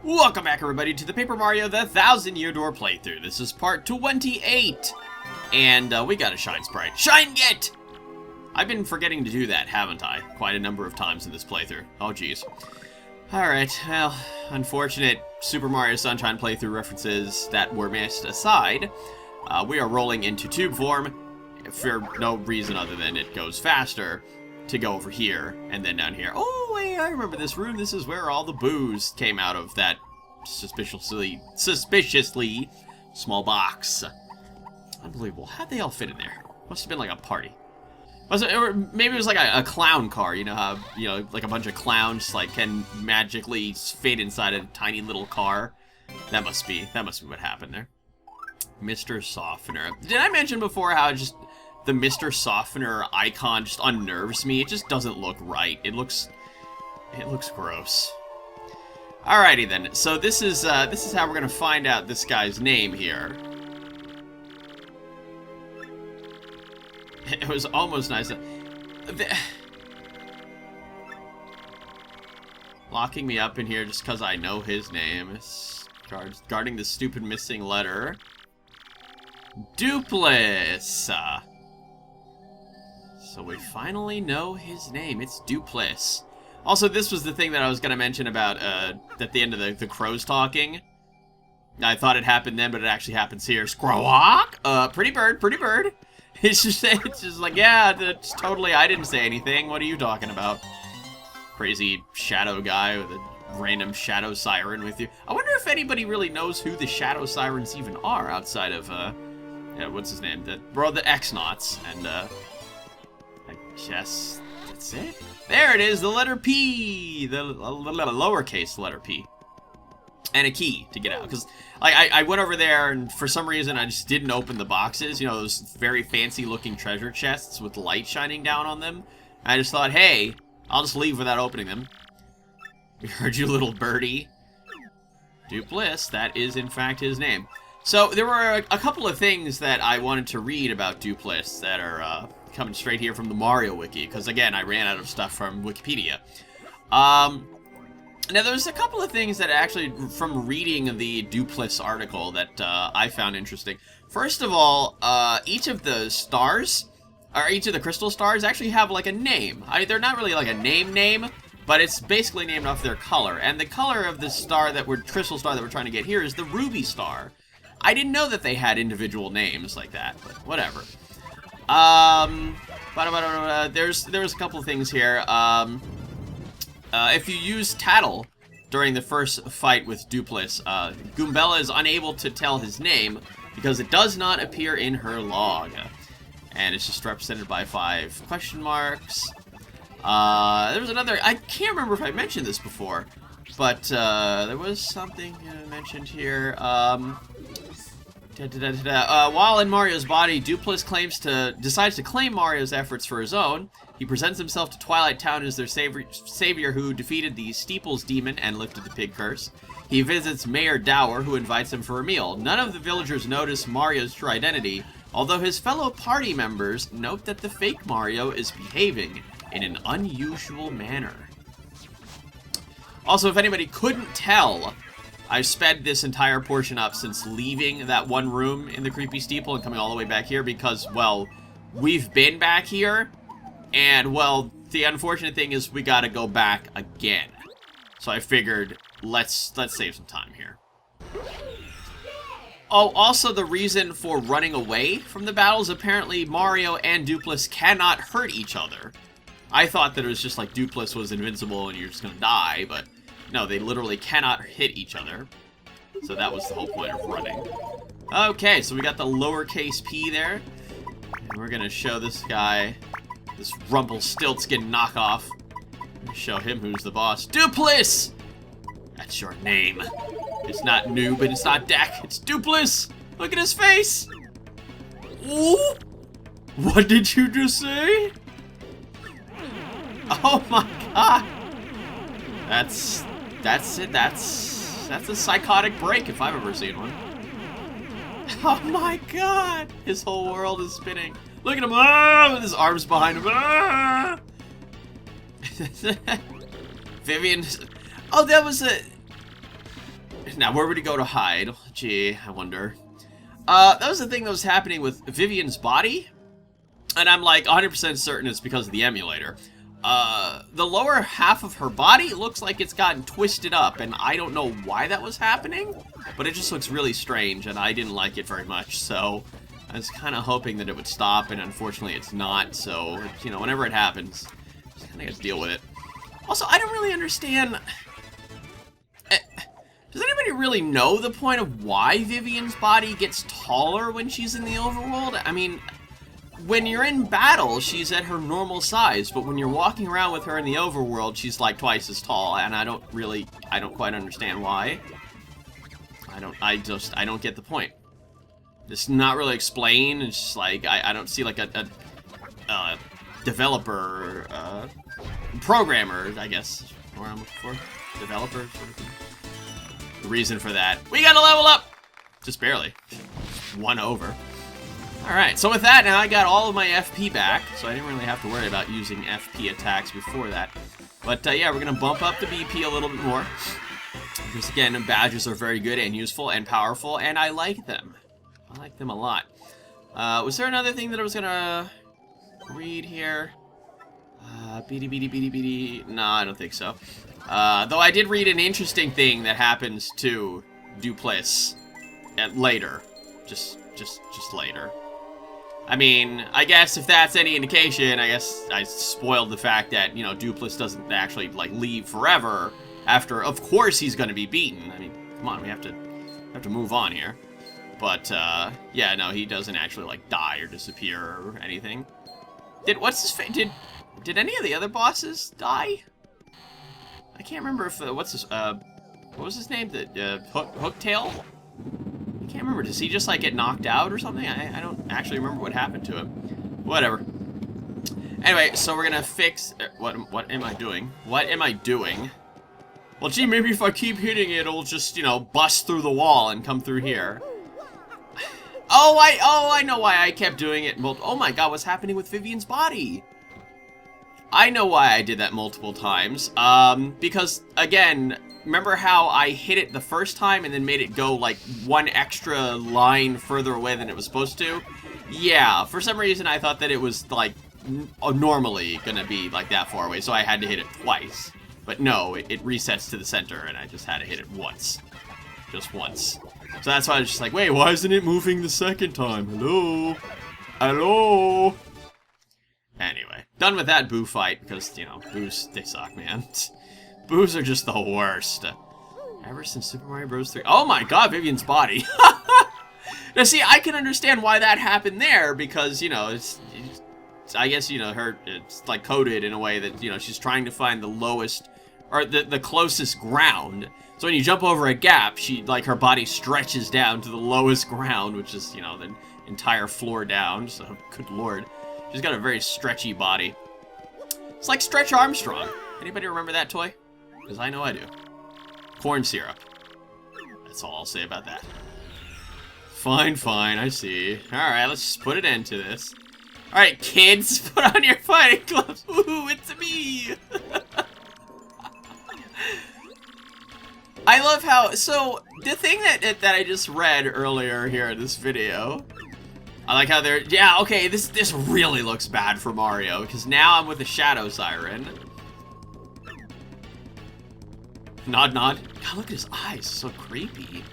Welcome back, everybody, to the Paper Mario the 1000-Year Door playthrough. This is part 28, and we got a Shine Sprite. Shine it! I've been forgetting to do that, haven't I? Quite a number of times in this playthrough. Oh, geez. Alright, well, unfortunate Super Mario Sunshine playthrough references that were missed aside, we are rolling into tube form for no reason other than it goes faster to go over here and then down here. Oh, wait, I remember this room. This is where all the booze came out of that suspiciously small box. Unbelievable. How'd they all fit in there? Must have been like a party. Was it, or maybe it was like a clown car, you know how, like a bunch of clowns like can magically fit inside a tiny little car. That must be what happened there. Mr. Softener. Did I mention before how just the Mr. Softener icon just unnerves me? It just doesn't look right. It looks gross. Alrighty then. So this is how we're gonna find out this guy's name here. It was almost nice. Locking me up in here just because I know his name. Guarding the stupid missing letter. Doopliss. So we finally know his name. It's Doopliss. Also, this was the thing that I was going to mention about at the end of the crows talking. I thought it happened then, but it actually happens here. Squawk! Pretty bird, pretty bird. It's just like, yeah, that's totally, I didn't say anything. What are you talking about? Crazy shadow guy with a random shadow siren with you. I wonder if anybody really knows who the shadow sirens even are outside of, what's his name? The X-Nauts. And, I guess that's it. There it is, the letter P! The lowercase letter P. And a key to get out, because I went over there and for some reason I just didn't open the boxes, you know, those very fancy looking treasure chests with light shining down on them. I just thought, hey, I'll just leave without opening them. We heard you, little birdie. Doopliss, that is in fact his name. So there were a couple of things that I wanted to read about Doopliss that are coming straight here from the Mario Wiki, because again, I ran out of stuff from Wikipedia. Now, there's a couple of things that actually, from reading the Doopliss article, that I found interesting. First of all, each of the stars, or each of the crystal stars, actually have like a name. They're not really like a name, but it's basically named off their color. And the color of the star crystal star that we're trying to get here is the ruby star. I didn't know that they had individual names like that, but whatever. There's a couple of things here. If you use Tattle during the first fight with Doopliss, Goombella is unable to tell his name because it does not appear in her log. And it's just represented by 5 question marks. There was another, I can't remember if I mentioned this before, but there was something mentioned here. While in Mario's body, Doopliss decides to claim Mario's efforts for his own. He presents himself to Twilight Town as their savior who defeated the Steeple's demon and lifted the pig curse. He visits Mayor Dower, who invites him for a meal. None of the villagers notice Mario's true identity, although his fellow party members note that the fake Mario is behaving in an unusual manner. Also, if anybody couldn't tell, I've sped this entire portion up since leaving that one room in the creepy steeple and coming all the way back here because, well, we've been back here, and, well, the unfortunate thing is we gotta go back again. So I figured, let's save some time here. Oh, also the reason for running away from the battles, apparently Mario and Doopliss cannot hurt each other. I thought that it was just like Doopliss was invincible and you're just gonna die, but no, they literally cannot hit each other. So that was the whole point of running. Okay, so we got the lowercase p there. And we're gonna show this guy, this Rumpelstiltskin knockoff. Show him who's the boss. Doopliss! That's your name. It's not Noob and it's not Deck. It's Doopliss! Look at his face! Ooh! What did you just say? Oh my god! That's it. That's a psychotic break if I've ever seen one. Oh my god! His whole world is spinning. Look at him! Ah, with his arms behind him. Ah! Vivian. Oh, that was a. Now, where would he go to hide? Gee, I wonder. That was the thing that was happening with Vivian's body. And I'm like 100% certain it's because of the emulator. The lower half of her body looks like it's gotten twisted up, and I don't know why that was happening, but it just looks really strange, and I didn't like it very much, so I was kind of hoping that it would stop, and unfortunately it's not, so, you know, whenever it happens, just kind of got to deal with it. Also, I don't really understand... Does anybody really know the point of why Vivian's body gets taller when she's in the overworld? I mean... When you're in battle, she's at her normal size, but when you're walking around with her in the overworld, she's like twice as tall, and I don't quite understand why. I don't get the point. It's not really explained, it's just like, I don't see like a developer, programmer, I guess, what I'm looking for. Developer, sort of thing. The reason for that. We gotta level up! Just barely. One over. Alright, so with that, now I got all of my FP back, so I didn't really have to worry about using FP attacks before that. But yeah, we're going to bump up the BP a little bit more. Because again, badges are very good and useful and powerful, and I like them. I like them a lot. Was there another thing that I was going to read here? BD. No, I don't think so. Though I did read an interesting thing that happens to Doopliss later. Just later. I mean, I guess if that's any indication, I guess I spoiled the fact that, you know, Doopliss doesn't actually, like, leave forever after, of course he's gonna be beaten. I mean, come on, we have to move on here. But, yeah, no, he doesn't actually, like, die or disappear or anything. Did any of the other bosses die? I can't remember if, what was his name? Hooktail? I can't remember. Does he just, like, get knocked out or something? I don't actually remember what happened to him. Whatever. Anyway, so we're gonna fix... What am I doing? What am I doing? Well, gee, maybe if I keep hitting it, it'll just, you know, bust through the wall and come through here. Oh, I know why I kept doing it. Well, oh my god, what's happening with Vivian's body? I know why I did that multiple times. Because, again... Remember how I hit it the first time and then made it go, like, one extra line further away than it was supposed to? Yeah, for some reason I thought that it was, like, normally gonna be, like, that far away, so I had to hit it twice. But no, it resets to the center, and I just had to hit it once. Just once. So that's why I was just like, wait, why isn't it moving the second time? Hello? Hello? Anyway, done with that boo fight, because, you know, boos, they suck, man. Boos are just the worst. Ever since Super Mario Bros. 3. Oh my god, Vivian's body. Now see, I can understand why that happened there, because, you know, it's I guess, you know, it's like coded in a way that, you know, she's trying to find the lowest, or the closest ground. So when you jump over a gap, her body stretches down to the lowest ground, which is, you know, the entire floor down, so good lord. She's got a very stretchy body. It's like Stretch Armstrong. Anybody remember that toy? Because I know I do. Corn syrup. That's all I'll say about that. Fine, I see. Alright, let's just put an end to this. Alright, kids, put on your fighting gloves. Ooh, it's me! I love how... So, the thing that I just read earlier here in this video... I like how they're... Yeah, okay, this really looks bad for Mario, because now I'm with the Shadow Siren. Nod. God, look at his eyes. So creepy.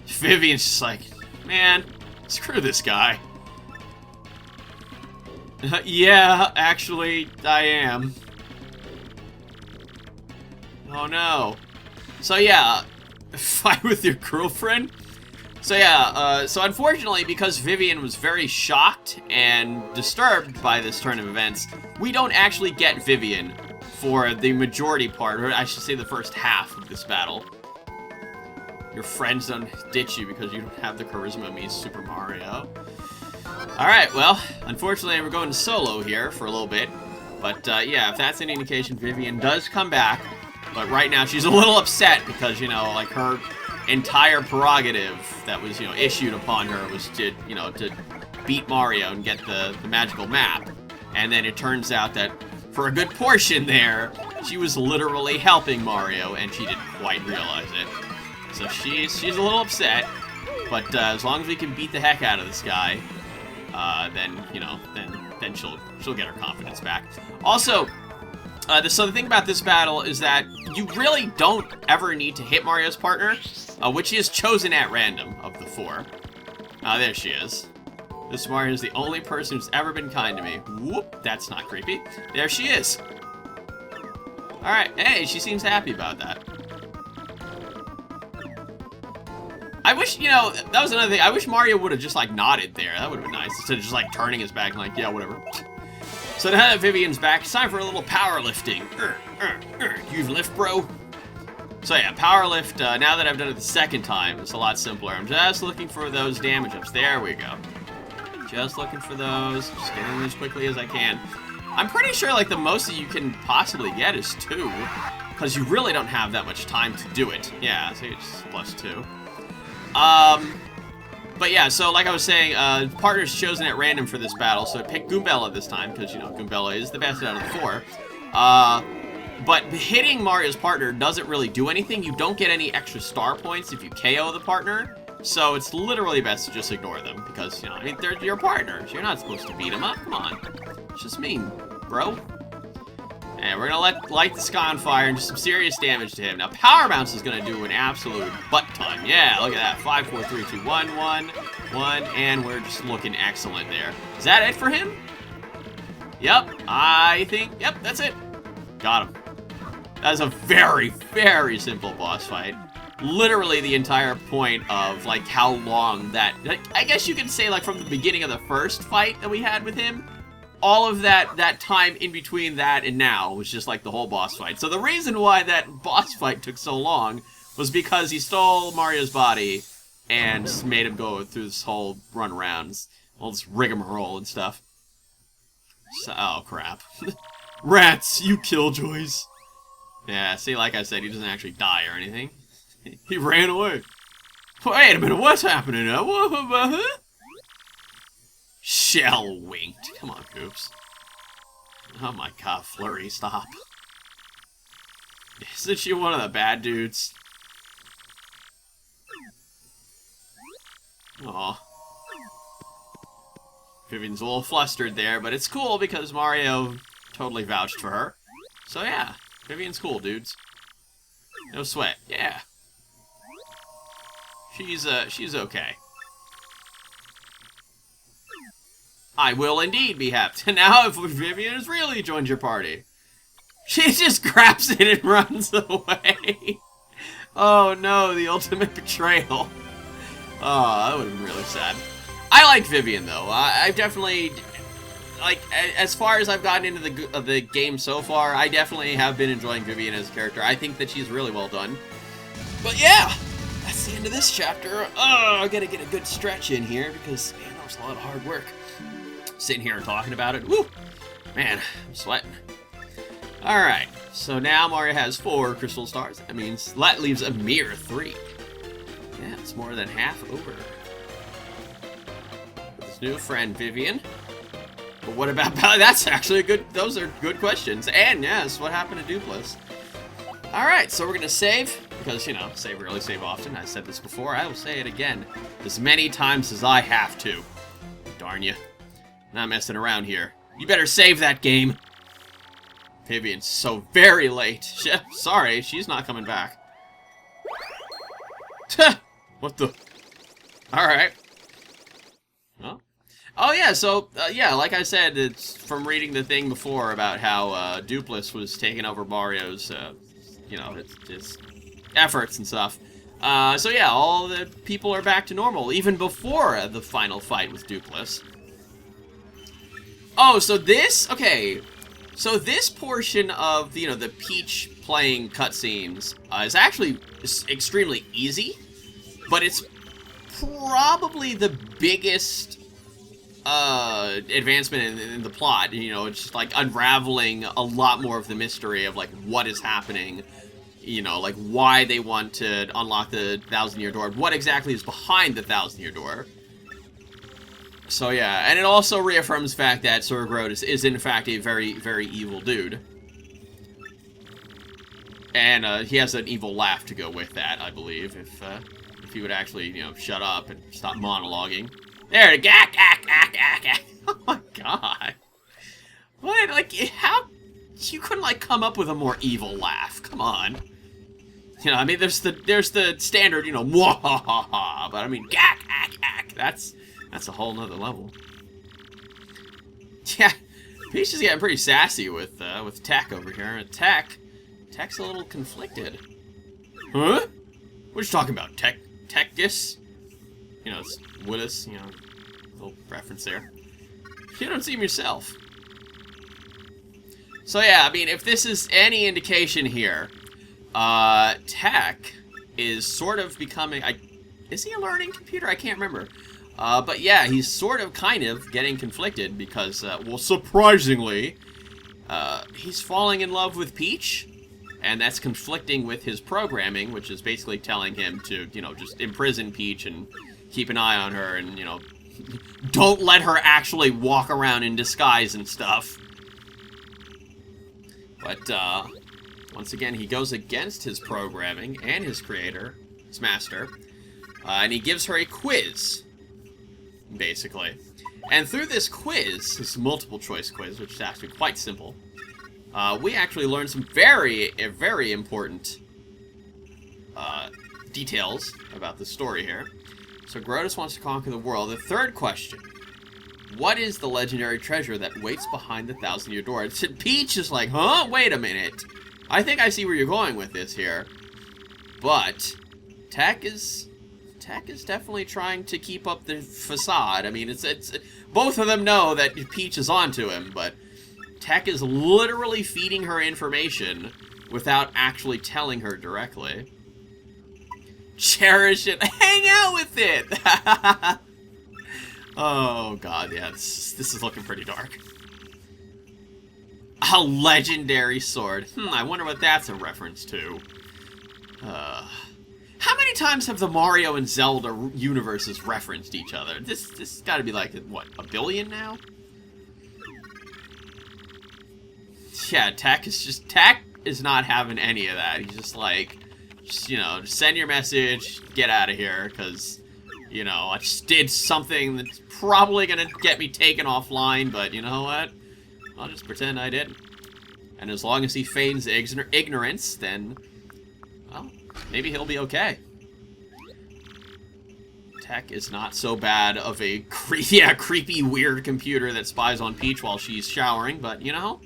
Vivian's just like, man, screw this guy. Yeah, actually, I am. Oh no. So yeah, fight with your girlfriend? So yeah, so unfortunately, because Vivian was very shocked and disturbed by this turn of events, we don't actually get Vivian for the majority part, or I should say the first half of this battle. Your friends don't ditch you because you don't have the charisma means Super Mario. Alright, well, unfortunately we're going solo here for a little bit. But yeah, if that's any indication, Vivian does come back. But right now she's a little upset because, you know, like her entire prerogative that was, you know, issued upon her was to, you know, to beat Mario and get the magical map. And then it turns out that for a good portion there, She was literally helping Mario, and she didn't quite realize it. So she's a little upset, but as long as we can beat the heck out of this guy, then, you know, then she'll get her confidence back. Also, so the thing about this battle is that you really don't ever need to hit Mario's partner, which is chosen at random of the 4. There she is. This Mario is the only person who's ever been kind to me. Whoop, that's not creepy. There she is. Alright, hey, she seems happy about that. I wish, you know, that was another thing. I wish Mario would have just, like, nodded there. That would have been nice. Instead of just, like, turning his back and, like, yeah, whatever. So now that Vivian's back, it's time for a little powerlifting. You lift, bro? So yeah, power lift, now that I've done it the second time, it's a lot simpler. I'm just looking for those damage ups. There we go. Just looking for those. Just getting them as quickly as I can. I'm pretty sure, like, the most that you can possibly get is 2. Because you really don't have that much time to do it. Yeah, so it's plus 2. But yeah, so like I was saying, partner's chosen at random for this battle, so I picked Goombella this time, because, you know, Goombella is the best out of the 4. But hitting Mario's partner doesn't really do anything. You don't get any extra star points if you KO the partner, so it's literally best to just ignore them, because, you know, I mean, they're your partners. You're not supposed to beat them up. Come on. It's just mean, bro. And we're gonna light the sky on fire and do some serious damage to him. Now, Power Bounce is gonna do an absolute butt ton. Yeah, look at that. 5, 4, 3, 2, 1, 1, 1, and we're just looking excellent there. Is that it for him? Yep, I think, yep, that's it. Got him. That is a very, very simple boss fight. Literally the entire point of, like, how long that, I guess you could say, like, from the beginning of the first fight that we had with him, all of that time in between that and now was just like the whole boss fight. So the reason why that boss fight took so long was because he stole Mario's body and made him go through this whole run around, all this rigmarole and stuff. So, oh crap. Rats, you killjoys. Yeah, see, like I said, he doesn't actually die or anything. He ran away. Wait a minute, what's happening now? Shell winked. Come on, Goops. Oh my god, Flurry, stop. Isn't she one of the bad dudes? Aw. Vivian's a little flustered there, but it's cool because Mario totally vouched for her. So yeah, Vivian's cool, dudes. No sweat. Yeah. She's okay. I will indeed be happy. Now if Vivian has really joined your party. She just grabs it and runs away. Oh no, the ultimate betrayal. Oh, that would have been really sad. I like Vivian though. I've definitely, like, as far as I've gotten into the game so far, I definitely have been enjoying Vivian as a character. I think that she's really well done. But yeah, that's the end of this chapter. Oh, I gotta get a good stretch in here because, man, that was a lot of hard work. Sitting here and talking about it. Woo! Man, I'm sweating. Alright, so now Mario has 4 crystal stars. That means that leaves a mere 3. Yeah, it's more than half over. With his new friend, Vivian. But what about Bally? That's actually a good, those are good questions. And yes, what happened to Doopliss? Alright, so we're gonna save. Because, you know, save early, save often. I said this before, I will say it again. As many times as I have to. Darn you. Not messing around here. You better save that game. Vivian's so very late. Sorry, she's not coming back. What the? Alright. Well. Oh yeah, so, yeah, like I said, it's from reading the thing before about how Doopliss was taking over Mario's, you know, his efforts and stuff. So yeah, all the people are back to normal, even before the final fight with Doopliss. Oh, so this, okay, so this portion of, you know, the Peach playing cutscenes is actually extremely easy, but it's probably the biggest advancement in the plot. You know, it's just like unraveling a lot more of the mystery of like what is happening, you know, like why they want to unlock the 1,000-year door, what exactly is behind the 1,000-year door. So yeah, and it also reaffirms the fact that Sir Grode is in fact a very, very evil dude. And he has an evil laugh to go with that, I believe, if he would actually, you know, shut up and stop monologuing. There, gak, gak, gak, gak, gak. Oh my god. What, like, how, you couldn't, like, come up with a more evil laugh, come on. You know, I mean, there's the standard, you know, mwahaha, but I mean, gak, gak, gak, that's a whole nother level. Yeah, Peach is getting pretty sassy with Tech over here. Tech's a little conflicted. Huh? What are you talking about? Techgus? You know, it's Woodus, you know, little reference there. You don't see him yourself. So yeah, I mean, if this is any indication here, Tech is sort of becoming, is he a learning computer? I can't remember. But yeah, he's sort of kind of getting conflicted because, well, surprisingly, he's falling in love with Peach. And that's conflicting with his programming, which is basically telling him to, you know, just imprison Peach and keep an eye on her and, you know, don't let her actually walk around in disguise and stuff. But, once again, he goes against his programming and his creator, his master, and he gives her a quiz, basically. And through this quiz, this multiple choice quiz, which is actually quite simple, we actually learned some very important details about the story here. So Grodus wants to conquer the world. The third question: what is the legendary treasure that waits behind the 1,000-year door? Peach is like, huh? Wait a minute. I think I see where you're going with this here. But Tech is definitely trying to keep up the facade. I mean, it's both of them know that Peach is onto him, but Tech is literally feeding her information without actually telling her directly. Cherish it. Hang out with it! Oh, God, yeah. This is looking pretty dark. A legendary sword. I wonder what that's a reference to. How many times have the Mario and Zelda universes referenced each other? This gotta be like, what, a billion now? Yeah, Tech is not having any of that. He's just like, you know, just send your message, get out of here, because, you know, I just did something that's probably gonna get me taken offline, but you know what? I'll just pretend I didn't. And as long as he feigns ignorance, then, well, maybe he'll be okay. Tech is not so bad of a creepy, weird computer that spies on Peach while she's showering, but, you know,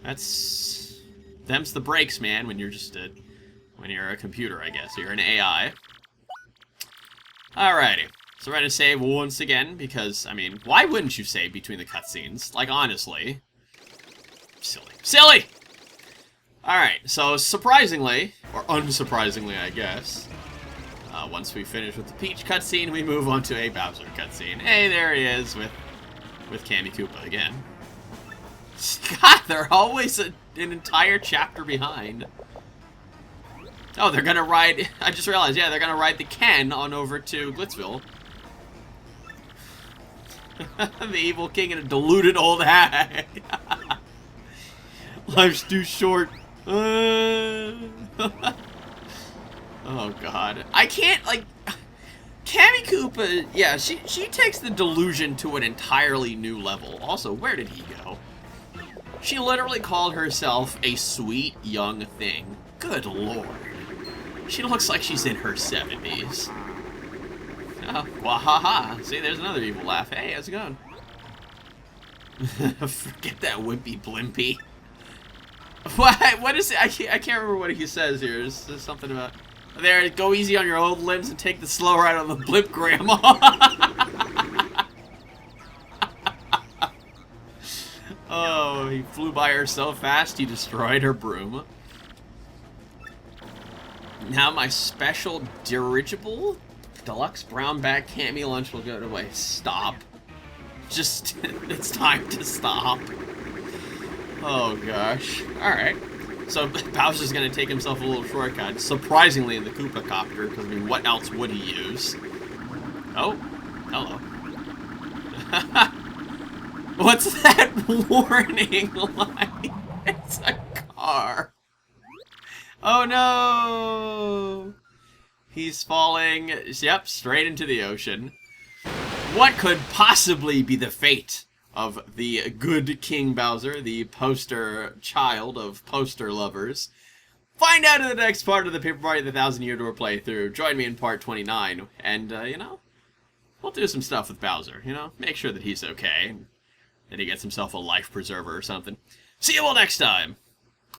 them's the breaks, man, when you're just when you're a computer, I guess. You're an AI. Alrighty. So we're gonna save once again, because, I mean, why wouldn't you save between the cutscenes? Like, honestly. Silly! Alright, so surprisingly, or unsurprisingly, I guess, once we finish with the Peach cutscene, we move on to a Bowser cutscene. Hey, there he is with Kammy Koopa again. God, they're always an entire chapter behind. Oh, they're gonna ride, I just realized, yeah, they're gonna ride the Ken on over to Glitzville. The evil king and a deluded old hag. Life's too short. Oh, God. I can't, like, Kammy Koopa, yeah, she takes the delusion to an entirely new level. Also, where did he go? She literally called herself a sweet young thing. Good lord. She looks like she's in her 70s. Oh, wahaha. See, there's another evil laugh. Hey, how's it going? Forget that wimpy blimpy. What is it? I can't remember what he says here. There's something about... There, go easy on your old limbs and take the slow ride on the blimp, Grandma. Oh, he flew by her so fast he destroyed her broom. Now my special dirigible deluxe brown bag Kammy lunch will go to waste. Stop. Just, it's time to stop. Oh gosh. Alright. So Bowser's gonna take himself a little shortcut, surprisingly in the Koopa Copter, because I mean, what else would he use? Oh, hello. What's that warning light? It's a car. Oh no! He's falling, yep, straight into the ocean. What could possibly be the fate of the good King Bowser, the poster child of poster lovers? Find out in the next part of the Paper Mario the Thousand Year Door playthrough. Join me in part 29, and, you know, we'll do some stuff with Bowser, you know? Make sure that he's okay, and that he gets himself a life preserver or something. See you all next time!